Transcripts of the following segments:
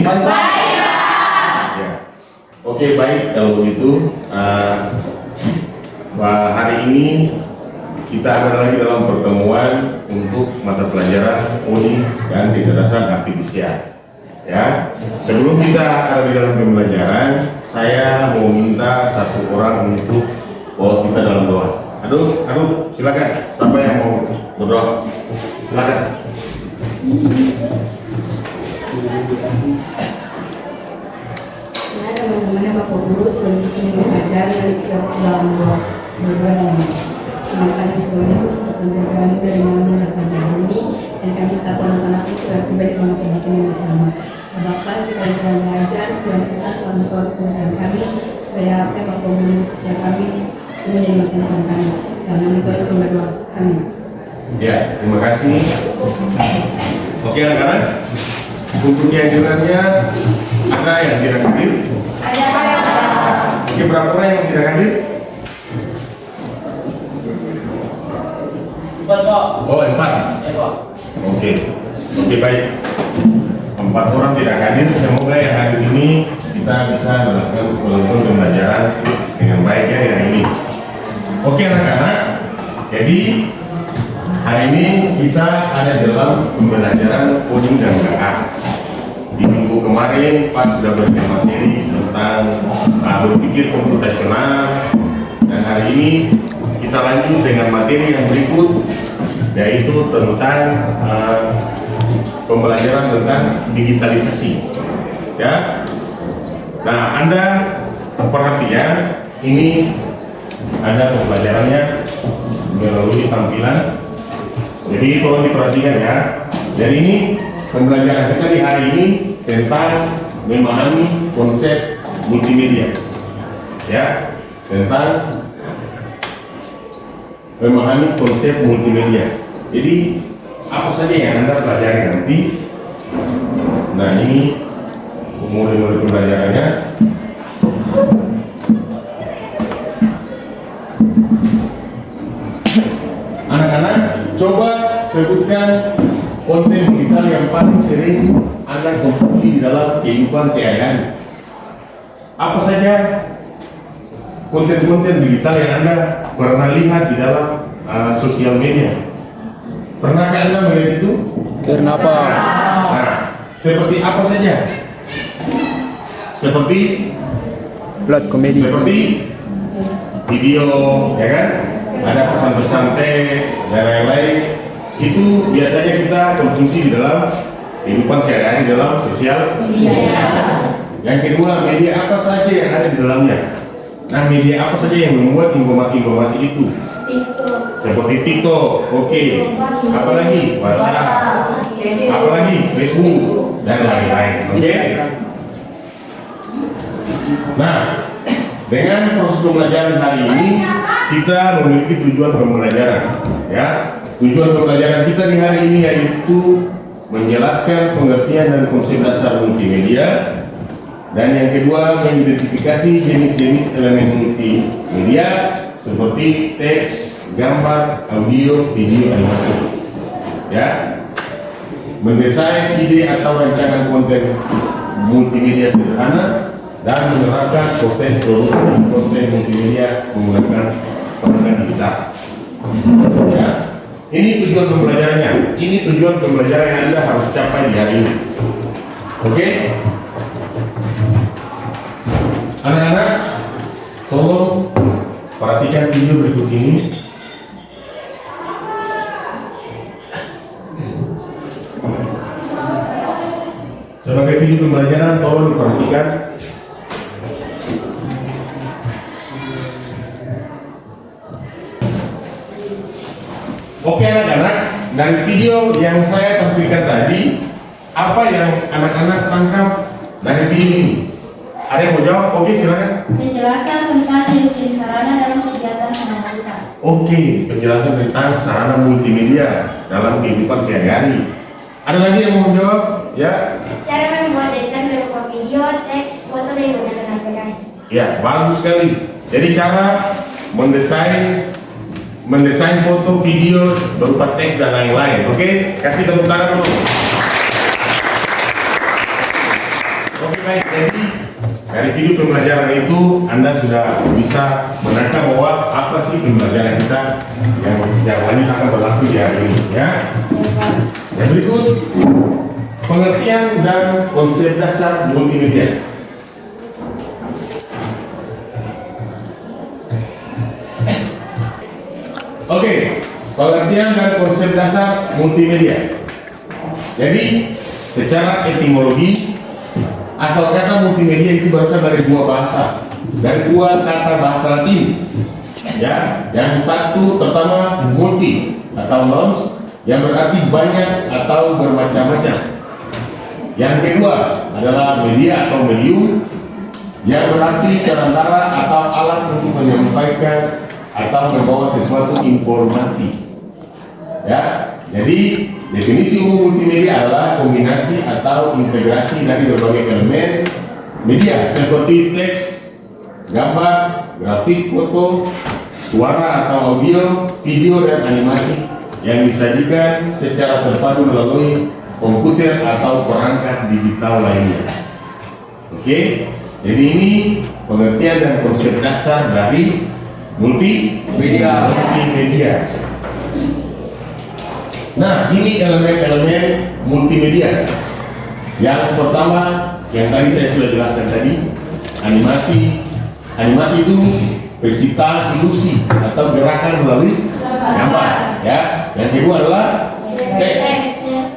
Baik. Ya. Oke, baik kalau begitu. Hari ini kita akan lagi dalam pertemuan untuk mata pelajaran UNI dan kecerdasan artifisial. Ya, sebelum kita ada di dalam pembelajaran, saya mau minta satu orang untuk bawa kita dalam doa. Aduh, silakan. Siapa yang mau berdoa? Silakan. Ya, teman-teman Bapak Guru, sebelum kita mengajar, mari kita dalam doa. Makanya sebelumnya itu untuk penjagaan dari malam dan pada hari ini, dan kami satu anak-anak itu sudah tiba di pondok pendidikan yang bersama. Bapak sekali Tuhan mengajar, Tuhan kita, Tuhan Tuhan kami, supaya apa yang Bapak Guru ya kami itu menjadi masa depan kami. Dan kami terus berdoa kami. Ya, terima kasih. Oke anak-anak, untuk yang jurnalnya ada yang tidak hadir? Oke, berapa orang yang tidak hadir? 4 Pak. Oh, 4. Ya Pak. Oke, baik. 4 orang tidak hadir. Semoga yang hadir ini kita bisa melakukan pembelajaran dengan baik ya hari ini. Oke anak-anak, jadi hari ini kita ada dalam pembelajaran coding dan GA. Di minggu kemarin Pak sudah beri materi tentang berpikir komputasional, dan hari ini kita lanjut dengan materi yang berikut, yaitu tentang pembelajaran tentang digitalisasi. Ya, nah Anda perhatian, ini ada pembelajarannya melalui tampilan. Jadi tolong diperhatikan ya. Jadi ini pembelajaran kita di hari ini tentang memahami konsep multimedia. Ya, tentang memahami konsep multimedia. Jadi apa saja yang Anda pelajari nanti. Nah, ini mulai pembelajarannya. Anak-anak, coba sebutkan konten digital yang paling sering Anda konsumsi di dalam kehidupan sehari-hari. Apa saja konten-konten digital yang Anda pernah lihat di dalam sosial media? Pernahkah Anda melihat itu? Pernah Pak. Nah, seperti apa saja? Seperti Blood komedi. seperti video, ya kan? Ada pesan-pesan teks dan lain-lain. Itu biasanya kita konsumsi di dalam kehidupan sehari-hari dalam sosial media. Yang kedua, media apa saja yang ada di dalamnya? Nah, media apa saja yang membuat informasi-informasi itu? TikTok. Seperti TikTok, oke. Apalagi WhatsApp, apalagi Facebook dan lain-lain, oke. Nah, dengan proses pembelajaran hari ini kita memiliki tujuan pembelajaran, ya. Tujuan pembelajaran kita di hari ini yaitu menjelaskan pengertian dan konsep dasar multimedia, dan yang kedua mengidentifikasi jenis-jenis elemen multimedia seperti teks, gambar, audio, video, animasi. Ya, mendesain ide atau rancangan konten multimedia sederhana dan menerapkan proses produksi konten multimedia menggunakan perangkat digital. Ya, ini tujuan pembelajarannya. Ini tujuan pembelajaran yang Anda harus capai di hari ini. Oke? Anak-anak, tolong perhatikan video berikut ini. Sebagai video pembelajaran, tolong diperhatikan. Oke anak-anak, dari video yang saya tampilkan tadi, apa yang anak-anak tangkap dari video ini? Ada yang mau jawab? Oke, silakan. Penjelasan tentang jenis sarana dalam kegiatan kita. Oke, penjelasan tentang sarana multimedia dalam kehidupan sehari-hari. Ada lagi yang mau jawab? Ya. Cara membuat desain berupa video, teks, foto dan menggunakan aplikasi. Ya, bagus sekali. Jadi cara mendesain foto, video berupa teks dan lain-lain. Oke, kasih tepuk tangan dulu. Oke baik, jadi dari video pembelajaran itu Anda sudah bisa menangkap bahwa apa sih pembelajaran kita yang sejak lanjut akan berlangsung di hari ini, ya. Yang berikut, pengertian dan konsep dasar multimedia. Oke, pengertian dan konsep dasar multimedia. Jadi, secara etimologi, asal kata multimedia itu berasal dari dua bahasa, dari dua kata bahasa Latin. Ya, yang satu pertama multi atau nouns, yang berarti banyak atau bermacam-macam. Yang kedua adalah media atau medium, yang berarti perantara atau alat untuk menyampaikan atau membawa sesuatu informasi. Ya, jadi definisi umum multimedia adalah kombinasi atau integrasi dari berbagai elemen media seperti teks, gambar, grafik, foto, suara atau audio, video dan animasi yang disajikan secara terpadu melalui komputer atau perangkat digital lainnya. Oke, jadi ini pengertian dan konsep dasar dari multimedia. Nah, ini elemen-elemen multimedia. Yang pertama, yang tadi saya sudah jelaskan tadi, animasi. Animasi itu penciptaan ilusi atau gerakan melalui gambar. Ya. Yang kedua adalah teks.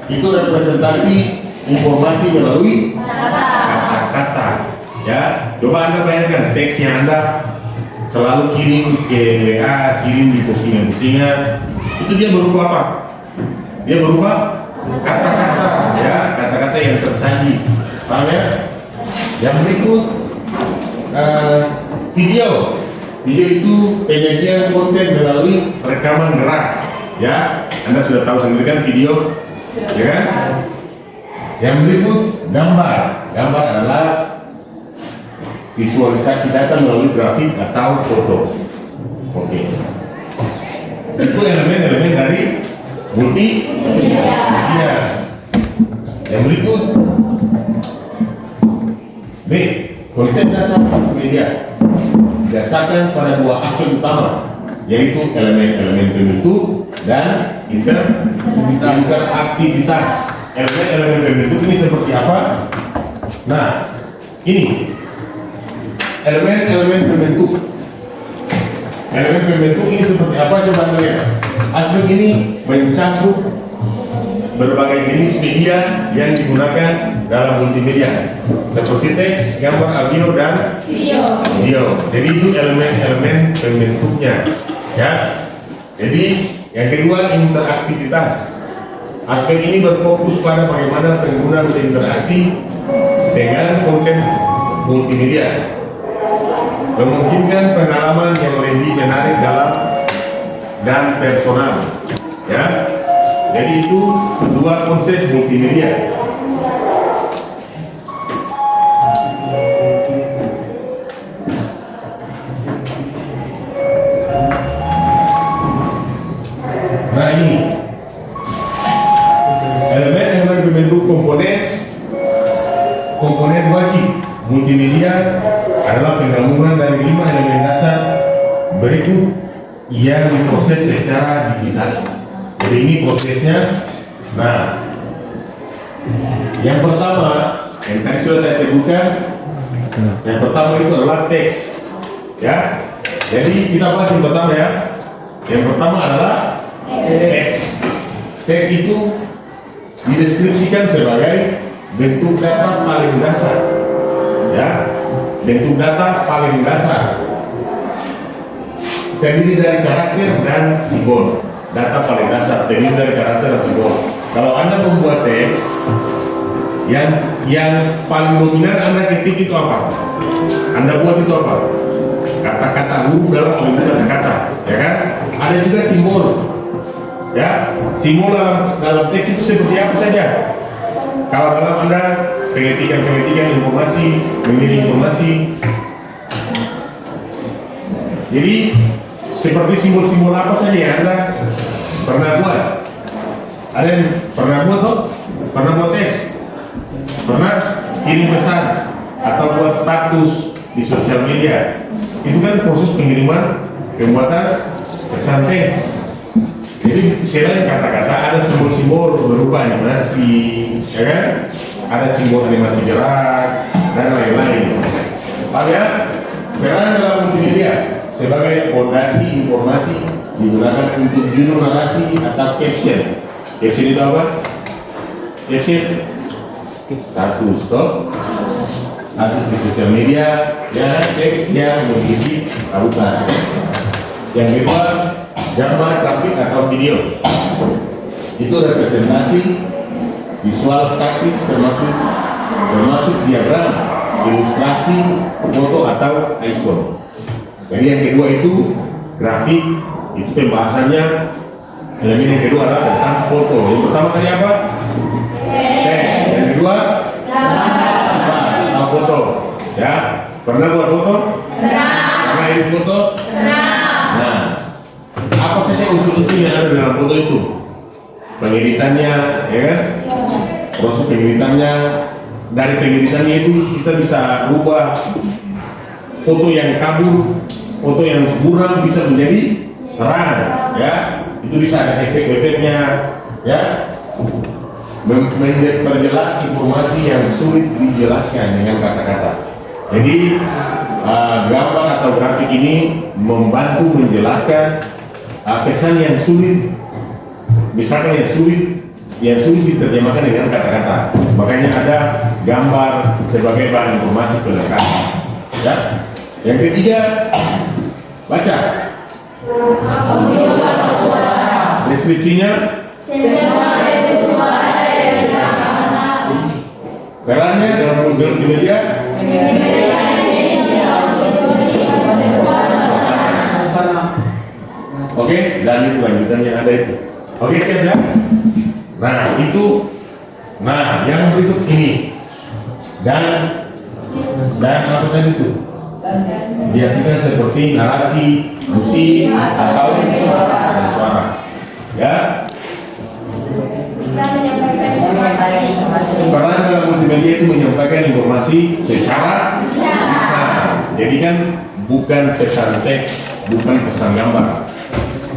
Itu representasi informasi melalui kata-kata. Ya, coba Anda bayangkan teks yang Anda selalu kirim ke WA, kirim di postingan-postingan, itu dia berupa apa? Dia berupa kata-kata, ya, kata-kata yang tersaji. Paham ya? Yang berikut video. Video itu penyajian konten melalui rekaman gerak. Ya, Anda sudah tahu sendiri kan video, ya kan? Yang berikut gambar. Gambar adalah visualisasi data melalui grafik atau foto. Oke. Itu elemen-elemen dari multimedia. Yang berikut B, konsep dasar multimedia didasarkan pada dua aspek utama, yaitu elemen-elemen pembentuk dan interaktivitas. Elemen-elemen pembentuk ini seperti apa? Nah, ini elemen-elemen pembentuk. Elemen pembentuk ini seperti apa? Coba Anda lihat. Aspek ini mencakup berbagai jenis media yang digunakan dalam multimedia, seperti teks, gambar, audio, dan video. Jadi itu elemen-elemen pembentuknya. Ya. Jadi yang kedua, interaktivitas. Aspek ini berfokus pada bagaimana pengguna berinteraksi dengan konten multimedia, memungkinkan pengalaman yang lebih menarik dan personal. Ya, jadi itu dua konsep multimedia. Nah, ini elemen-elemen pembentuk komponen wajib multimedia adalah penggabungan dari 5 elemen dasar berikut yang diproses secara digital. Jadi ini prosesnya. Nah, yang pertama yang tadi sudah saya sebutkan, yang pertama itu adalah teks. Ya, jadi kita bahas yang pertama ya. Yang pertama adalah teks. Teks itu dideskripsikan sebagai bentuk data paling dasar. Ya, bentuk data paling dasar terdiri dari karakter dan simbol. Data paling dasar terdiri dari karakter dan simbol. Kalau Anda membuat teks, yang paling dominan Anda ketik itu apa? Anda buat itu apa? Kata-kata, huruf dalam bentuk kata-kata, ya kan? Ada juga simbol. Ya, simbol dalam teks itu seperti apa saja? Kalau dalam Anda pengetikan informasi, mengirim informasi. Jadi seperti simbol-simbol apa saja yang Anda pernah buat? Ada yang pernah buat tuh? Pernah buat teks? Pernah? kirim pesan atau buat status di sosial media, itu kan proses pengiriman pembuatan pesan teks. Jadi selain kata-kata ada simbol-simbol berupa animasi, ya kan? Ada simbol animasi gerak dan lain-lain. Lalu peran dalam multimedia sebagai fondasi informasi digunakan untuk judul narasi atau caption. Caption itu apa? Caption status, toh? Status di sosial media, ya teks yang memiliki tautan. Yang kedua, gambar, grafik atau video. Itu representasi visual statis termasuk diagram, ilustrasi, foto atau ikon. Jadi yang kedua itu grafik, itu pembahasannya. Elemen yang kedua adalah tentang foto. Yang pertama tadi apa? Teks. Yang kedua gambar atau foto. Ya, pernah buat foto? Pernah edit foto? Nah, apa saja unsur-unsur yang ada dalam foto itu? Pengeditannya, ya kan? Proses pengeditannya, dari pengeditannya itu kita bisa rubah foto yang kabur, foto yang buram bisa menjadi terang, ya. Itu bisa ada efek-efeknya, ya. Memperjelas informasi yang sulit dijelaskan dengan kata-kata. Jadi gambar atau grafik ini membantu menjelaskan pesan yang sulit, misalkan yang sulit diterjemahkan dengan kata-kata. Makanya ada gambar sebagai bahan informasi pelengkap. Ya. Yang ketiga, baca. Deskripsinya. Perannya dalam multimedia. Oke, dan itu lanjutan yang ada itu. Oke, siap ya? Nah, yang berikut ini. Dan apa tadi itu? Biasanya seperti narasi, musik, atau suara. Ya. Peran dalam multimedia itu menyampaikan informasi secara lisan. Jadi kan bukan pesan teks, bukan pesan gambar.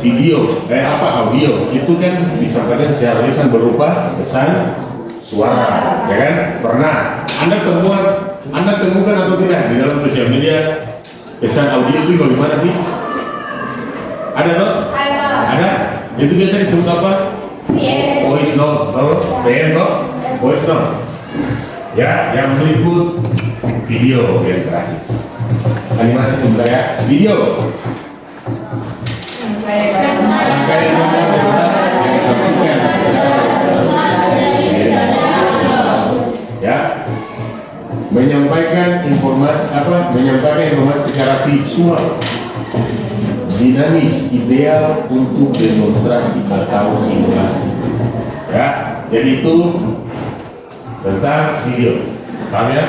Audio itu kan disampaikan secara lisan berupa pesan suara, ya kan? Pernah Anda temukan atau tidak di dalam sosial media pesan audio itu bagaimana sih? Ada toh? Ada. Itu biasanya disebut apa? Voice note, PM toh? Voice note. Ya, yang berikut video yang terakhir. Animasi sebentar ya. Video. Ya, menyampaikan informasi secara visual, dinamis, ideal untuk demonstrasi atau simulasi. Ya, jadi itu tentang video. Paham ya?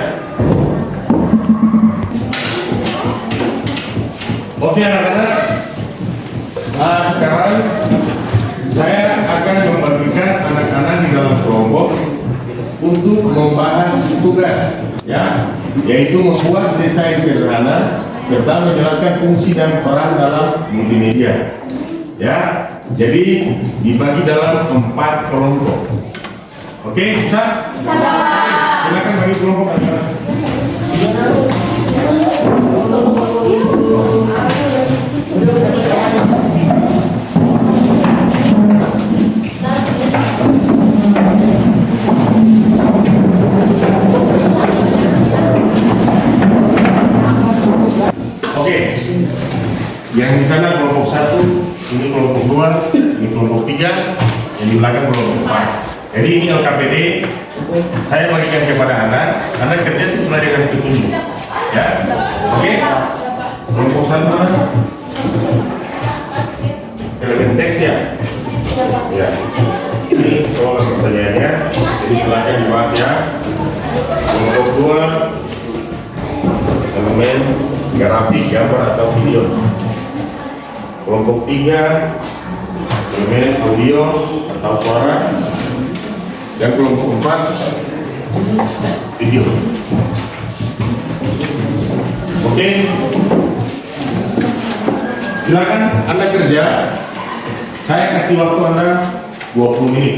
Oke anak-anak. Sekarang saya akan membagikan anak-anak di dalam kelompok untuk membahas tugas, ya, yaitu membuat desain sederhana serta menjelaskan fungsi dan peran dalam multimedia. Ya, jadi dibagi dalam 4 kelompok. Oke, bisa? Silakan bagi kelompok anak-anak. Oke, yang di sana kelompok 1, ini kelompok 2, ini kelompok 3, yang di belakang kelompok 4. Jadi ini LKPD, saya bagikan kepada Anda kerja sesuai dengan petunjuk. Ya, oke. Kelompok 1 mana? Elemen teks ya. Ya. Ini soal pertanyaannya, jadi silakan dibahas ya. Kelompok 2, elemen grafik, gambar atau video. Kelompok 3, elemen audio atau suara. Dan kelompok 4, video. Oke, silakan Anda kerja. Saya kasih waktu Anda 20 menit.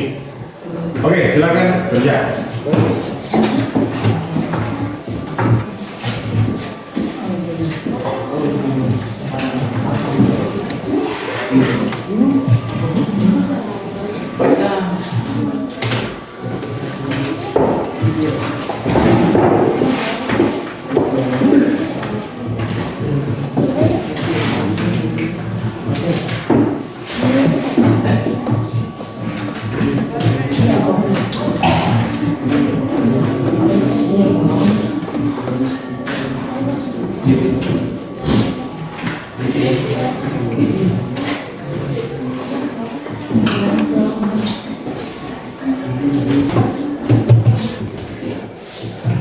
Oke, silakan kerja.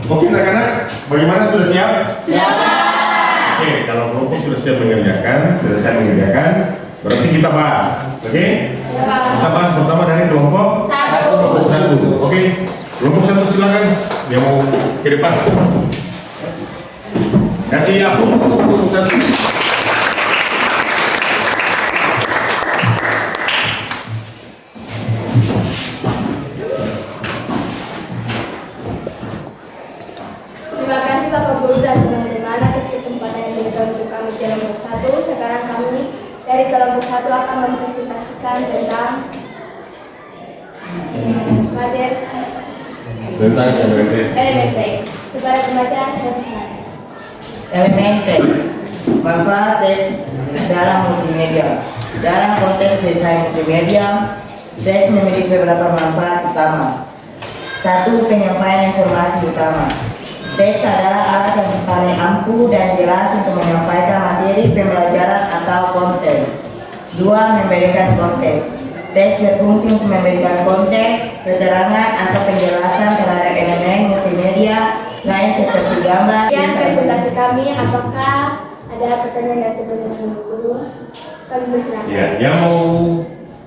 Oke anak-anak, bagaimana, sudah siap? Siap. Oke, kalau kelompok sudah siap mengerjakan, selesai mengerjakan, berarti kita bahas. Oke? Kita bahas pertama dari kelompok satu. Oke, kelompok satu silakan. Dia mau ke depan. Kasih aku untuk kelompok satu. Terima kasih Bapak Guru dan teman-teman atas kesempatan yang diberikan untuk kami di kelompok 1. Sekarang kami dari kelompok 1 akan mempresentasikan tentang materi Tentang elemen teks. Kepada pembaca saya persilakan. Elemen teks. Manfaat teks dalam multimedia. Dalam konteks desain multimedia, teks memiliki beberapa manfaat utama. 1. Penyampaian informasi utama. Teks adalah alat yang paling ampuh dan jelas untuk menyampaikan materi pembelajaran atau konten. 2. Memberikan konteks. Teks berfungsi untuk memberikan konteks, keterangan atau penjelasan terhadap elemen multimedia lain seperti gambar. Sekian presentasi kami. Apakah ada pertanyaan dari teman-teman guru? Kami bersilakan. Ya, yang mau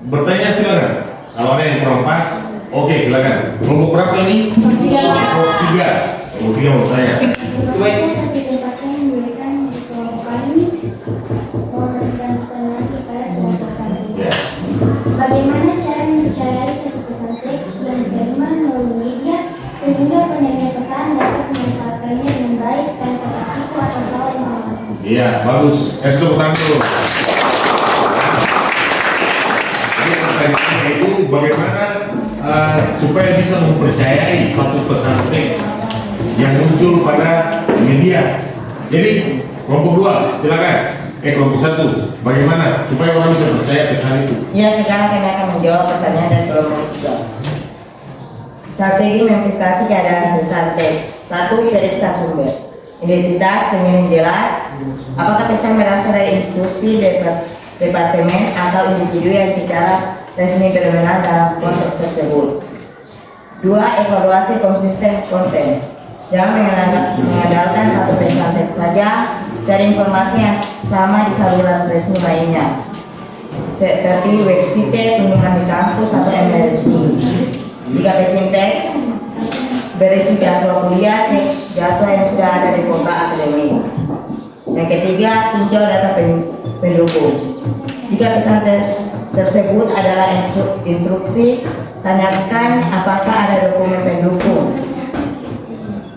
bertanya silakan. Kalau ada yang kurang pas, oke silakan. Kelompok berapa ini? Kelompok 3. Kelompok 3 mau bertanya. Saya kasih kesempatan memberikan di kelompok kami memberikan pertanyaan kepada kelompok 1. Ya. Bagaimana cara membicarakan satu pesan teks yang diterima melalui media sehingga penerima pesan dapat memanfaatkannya dengan baik tanpa tertipu atau salah informasi? Iya, bagus. Kasih tepuk tangan dulu. Jadi pertanyaannya itu bagaimana supaya bisa mempercayai suatu pesan teks yang muncul pada media. Jadi kelompok 2 silakan. Kelompok 1 bagaimana supaya orang bisa percaya pesan itu? Ya, sekarang kami akan menjawab pertanyaan dari kelompok 3. Strategi verifikasi keadaan pesan teks. 1. Periksa sumber. Identitas pengirim jelas. Apakah pesan berasal dari institusi, departemen atau individu yang secara resmi berwenang dalam konteks tersebut. 2. Evaluasi konsisten konten. Jangan mengandalkan satu pesan teks saja dari informasi yang sama di saluran resmi lainnya, seperti website, kunjungan di kampus atau email resmi. Jika pesan teks berisi jadwal kuliah, jadwal yang sudah ada di kota akademik. Yang ketiga, tinjau data pendukung. Jika pesan teks tersebut adalah instruksi, tanyakan apakah ada dokumen pendukung,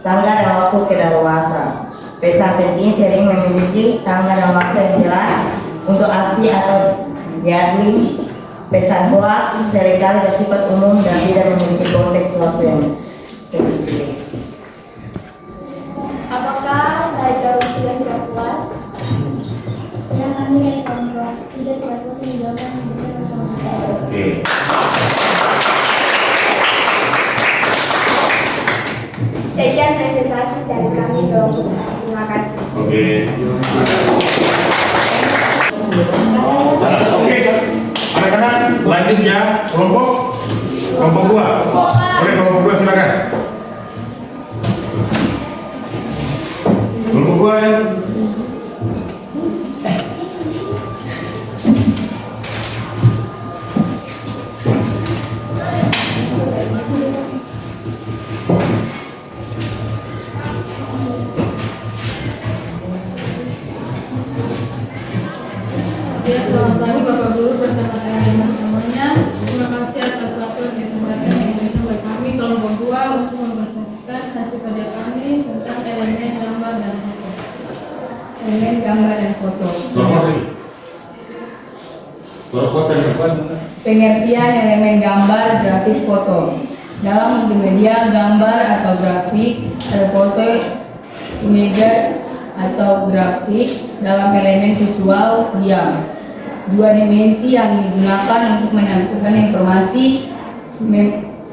tanggal dan waktu kedaluarsa. Pesan penting sering memiliki tanggal dan waktu yang jelas untuk aksi atau deadline. Pesan hoax seringkali bersifat umum dan tidak memiliki konteks waktu yang spesifik. Apakah dari kelompok 3 sudah puas? Ya, kami dari kelompok 3 sudah puas menjawabkan beberapa pertanyaan. Oke. Sekian presentasi dari kami kelompok 1. Terima kasih. Oke. Oke. Anak-anak lanjut ya kelompok 2. Boleh kelompok 2 silakan. Kelompok 2 ya. Ya, selamat pagi Bapak Guru bersama teman-teman semuanya. Terima kasih atas waktu dan kesempatan yang diberikan oleh kami kelompok 2 untuk mempresentasikan hasil pada kami tentang elemen gambar dan foto. Elemen gambar dan foto. Pengertian elemen gambar, grafik, foto. Dalam multimedia, gambar atau grafik, foto, image atau grafik dalam elemen visual diam. Dua dimensi yang digunakan untuk menyambungkan informasi,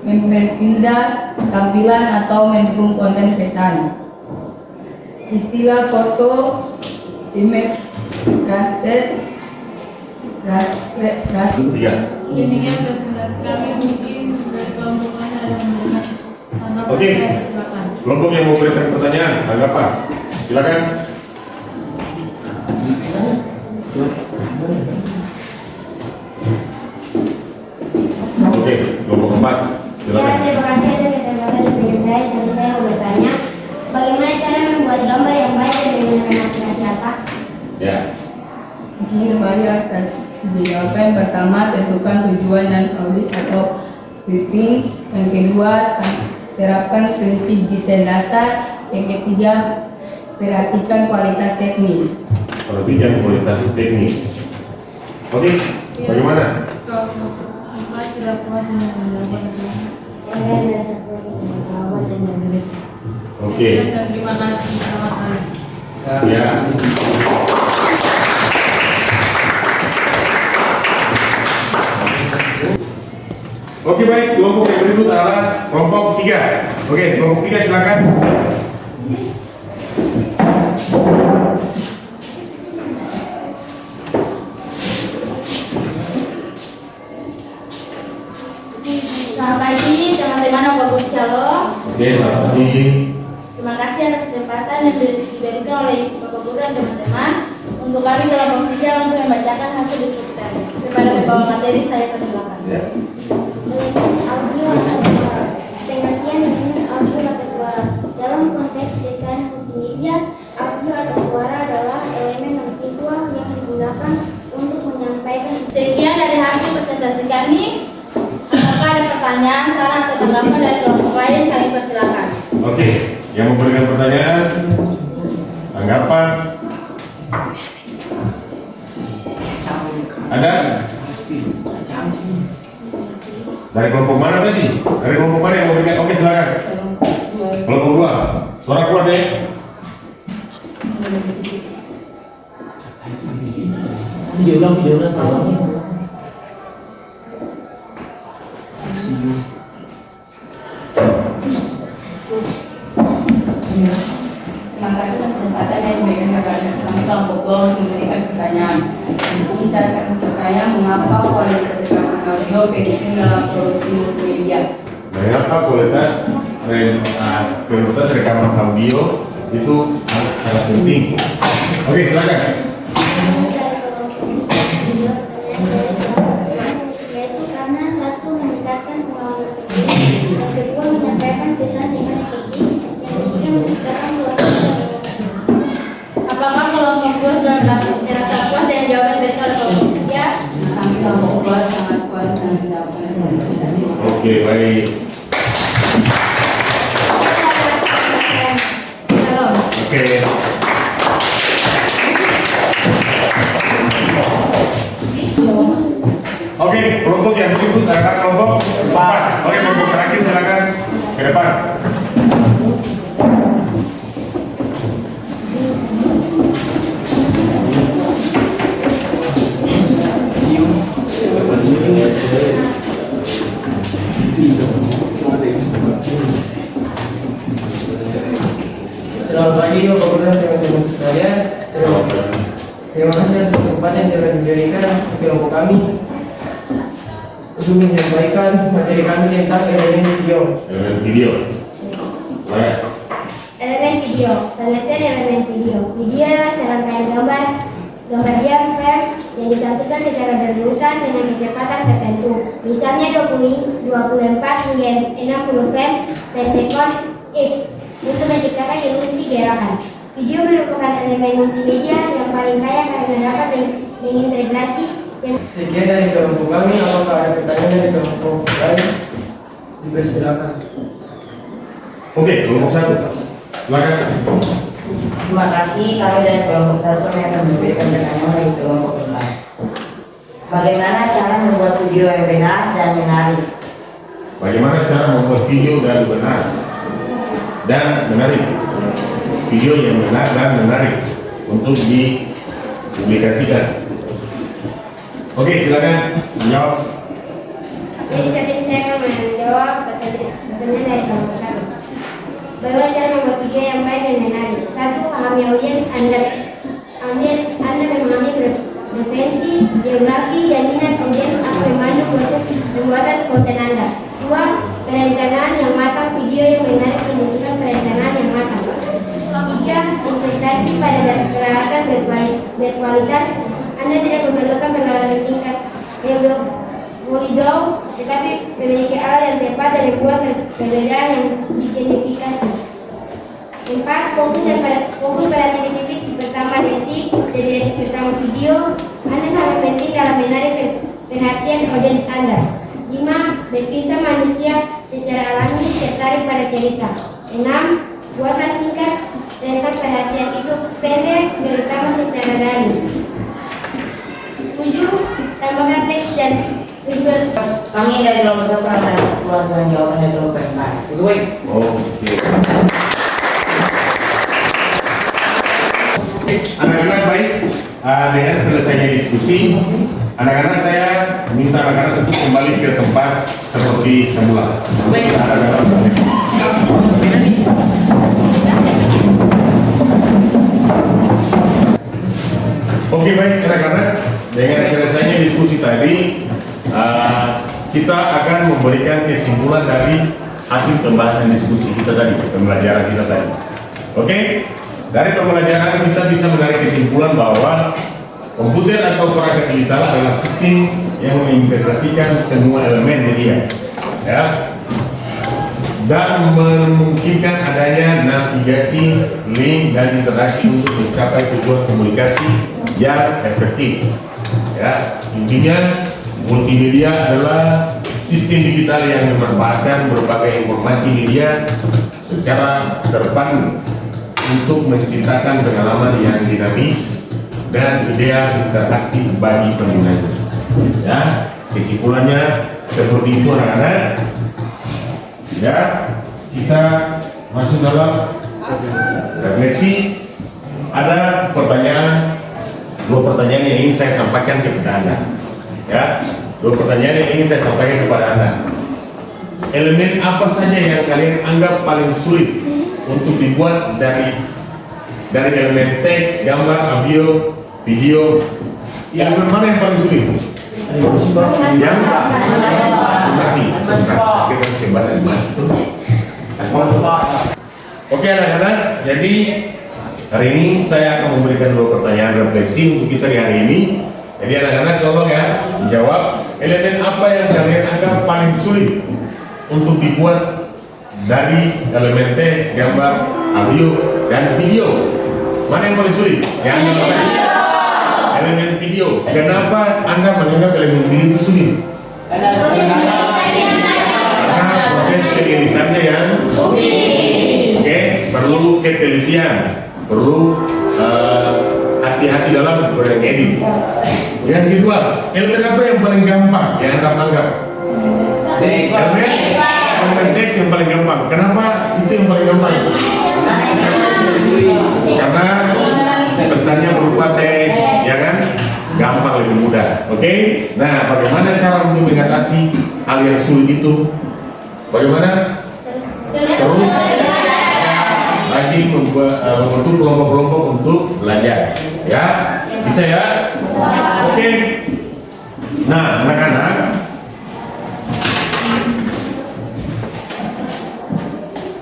mempindah tampilan atau mendukung konten pesan. Istilah foto, image, raster. Demikian presentasi kami, mungkin dari kelompok lain ada yang melihat tanggapan. Oke. Silakan. Kelompok yang memberikan pertanyaan, tanggapan. Silakan. Oke, kelompok 4. Ya, Silakan. terima kasih atas kesempatan diberikan saya. Jadi saya mau bertanya, bagaimana cara membuat gambar yang baik dan menggunakan aplikasi apa? Ya. Di sini kembali atas jawaban. Pertama, tentukan tujuan dan audit atau briefing. Yang kedua, terapkan prinsip desain dasar. Yang ketiga, perhatikan kualitas teknis. Perhatikan kualitas teknis. Oke, bagaimana? Kalau Bapak tidak puas dengan penjelasan itu. Saya merasa perlu mengawal dan memberi. Oke. Dan terima kasih. Selamat pagi. Ya. Oke, baik, kelompok yang berikut adalah kelompok 3. Oke, kelompok 3 silakan. Selamat pagi teman-teman Bapak Shalom. Oke, selamat pagi. Terima kasih atas kesempatan yang diberikan oleh Bapak Guru dan teman-teman untuk kami kelompok 3 untuk membacakan hasil diskusi kami. Kepada pembawa materi saya persilakan. Ya. Audio atau suara. Pengertian elemen audio atau suara. Dalam konteks desain multimedia, audio atau suara adalah elemen non visual yang digunakan untuk menyampaikan. Sekian dari hasil presentasi kami. Apakah ada pertanyaan, saran atau tanggapan dari kelompok lain? Kami persilakan. Oke, yang memberikan pertanyaan, tanggapan, ada? Dari kelompok mana tadi? Dari kelompok mana yang memberikan? Oke, silakan. Kelompok 2, suara kuat ya. Videonya salah. Terima kasih atas kesempatan yang diberikan kepada kami kelompok 2 untuk memberikan pertanyaan. Di sini saya akan bertanya mengapa kualitas rekaman audio penting dalam produksi multimedia. Mengapa kualitas rekaman audio itu sangat penting? Oke, silakan. Yaitu karena satu meningkatkan pengalaman pendidik, yang kedua menyampaikan pesan dengan efektif, yang ketiga menciptakan suasana yang enak. Apakah kelompok 2 sudah merasa puas dengan jawaban diberikan oleh kelompok 3? Kami kelompok 2 sangat puas dengan jawaban tadi. Oke, baik. Oke. Oke, kelompok yang berikut adalah kelompok 4. Oke, kelompok terakhir silakan ke depan. Selamat pagi Bapak Guru dan teman-teman sekalian. Terima kasih atas kesempatan yang telah diberikan kelompok kami untuk menyampaikan materi kami tentang elemen video. Elemen video. Baik. Elemen video. Pengertian elemen video. Video adalah serangkaian gambar diam frame yang ditampilkan secara berurutan dengan kecepatan tertentu. Misalnya 24 hingga 60 frame per sekon X untuk menciptakan ilustrasi gerakan. Video merupakan elemen multimedia yang paling kaya karena dapat mengintegrasi Sekian dari kelompok kami. Apakah ada pertanyaan dari kelompok lain? Dipersilakan. Oke, kelompok 1. Silakan. Terima kasih, kami dari kelompok 1 yang akan memberikan pertanyaan dari kelompok lain. Bagaimana cara membuat video yang benar dan menarik? Bagaimana cara membuat video dan benar dan menarik? Video yang benar dan menarik untuk dipublikasikan. Oke, silakan menjawab. Jadi saat ini saya akan menjawab pertanyaan dari kelompok 1. Bagaimana cara membuat video yang baik dan menarik? 1. Pahami audiens Anda. Audiens Anda memahami preferensi, geografi, dan minat audiens akan memandu proses pembuatan konten Anda. 2. Perencanaan yang matang. Video yang menarik membutuhkan perencanaan yang matang. 3. Investasi pada peralatan berkualitas. Anda tidak memerlukan peralatan tingkat yang jauh, tetapi memiliki alat yang tepat dan membuat perbedaan yang signifikan. 4. Fokus pada titik-titik pertama detik dari detik pertama video. Anda sangat penting dalam menarik perhatian audiens Anda. 5. Berkisah manusia secara alami tertarik pada cerita. 6. Buatlah singkat tentang perhatian itu pendek, terutama secara daring. 7. Tambahkan teks dan visual. Kami dari kelompok 1 akan keluarkan jawaban dari kelompok 4. Oke. Anak-anak baik, dengan selesainya diskusi, anak-anak saya minta anak-anak untuk kembali ke tempat seperti semula. Oke, baik anak-anak, dengan selesainya diskusi tadi, kita akan memberikan kesimpulan dari hasil pembahasan diskusi kita tadi, pembelajaran kita tadi. Oke? Dari pembelajaran kita bisa menarik kesimpulan bahwa komputer atau perangkat digital adalah sistem yang mengintegrasikan semua elemen media, ya, dan memungkinkan adanya navigasi, link, dan interaksi untuk mencapai tujuan komunikasi yang efektif. Ya, intinya multimedia adalah sistem digital yang memanfaatkan berbagai informasi media secara terpadu untuk menciptakan pengalaman yang dinamis dan ideal interaktif bagi penggunanya. Ya, kesimpulannya seperti itu anak-anak. Ya, kita masuk dalam refleksi. Ada dua pertanyaan yang ingin saya sampaikan kepada Anda. Ya, dua pertanyaan yang ingin saya sampaikan kepada Anda. Elemen apa saja yang kalian anggap paling sulit untuk dibuat dari elemen teks, gambar, audio, video? Elemen mana yang paling sulit? Yang animasi. Oke anak-anak, jadi hari ini saya akan memberikan dua pertanyaan refleksi untuk kita di hari ini. Jadi anak-anak tolong ya menjawab, elemen apa yang kalian anggap paling sulit untuk dibuat dari elemen teks, gambar, audio, dan video? Mana yang paling sulit? Yang elemen video. Kenapa Anda menganggap elemen video itu sulit? Karena proses pengeditannya yang perlu ketelitian, perlu hati-hati dalam mengedit. Yang kedua, elemen apa yang paling gampang yang Anda anggap? Elemen teks yang paling gampang. Kenapa itu yang paling gampang? Karena pesannya berupa teks, ya kan? Gampang, lebih mudah. Oke? Nah, bagaimana cara untuk mengatasi hal yang sulit itu? Bagaimana? Terus lagi membentuk kelompok-kelompok untuk belajar. Ya? Bisa ya? Oke? Nah, anak-anak,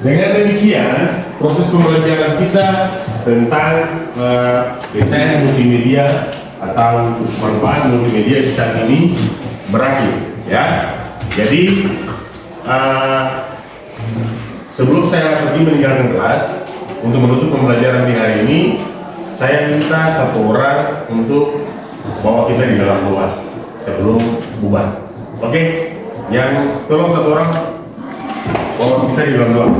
dengan demikian proses pembelajaran kita tentang desain multimedia atau manfaat multimedia saat ini berakhir, ya. Jadi sebelum saya pergi meninggalkan kelas, untuk menutup pembelajaran di hari ini, saya minta satu orang untuk bawa kita di dalam doa sebelum bubar. Oke? Yang tolong satu orang bawa kita di dalam doa.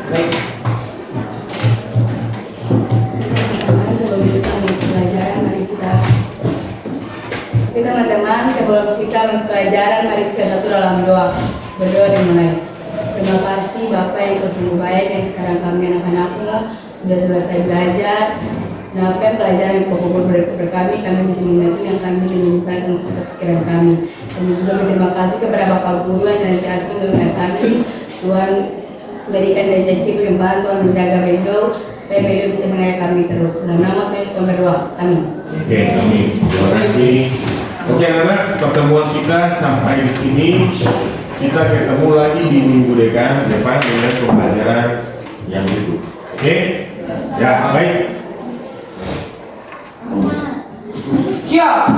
Baik. Sebelum kita mulai pelajaran, mari kita teman-teman, sebelum kita mulai pelajaran, mari kita satu dalam doa. Berdoa dimulai. Terima kasih Bapak yang Kau sungguh baik yang sekarang kami anak-anakmu sudah selesai belajar. Nah, apa yang pelajaran yang pokok kepada kami bisa mengerti yang kami diminta untuk pikiran kami. Kami juga berterima kasih kepada Bapak Guru yang senantiasa mendengar kami. Tuhan berikan rezeki berlimpah, Tuhan menjaga beliau supaya beliau bisa mengayak kami terus. Dalam nama Tuhan Yesus kami berdoa. Amin. Oke, amin. Terima kasih. Oke, anak-anak, pertemuan kita sampai di sini. Kita ketemu lagi di minggu depan dengan pembelajaran yang itu. Oke? Ya, baik. Siap.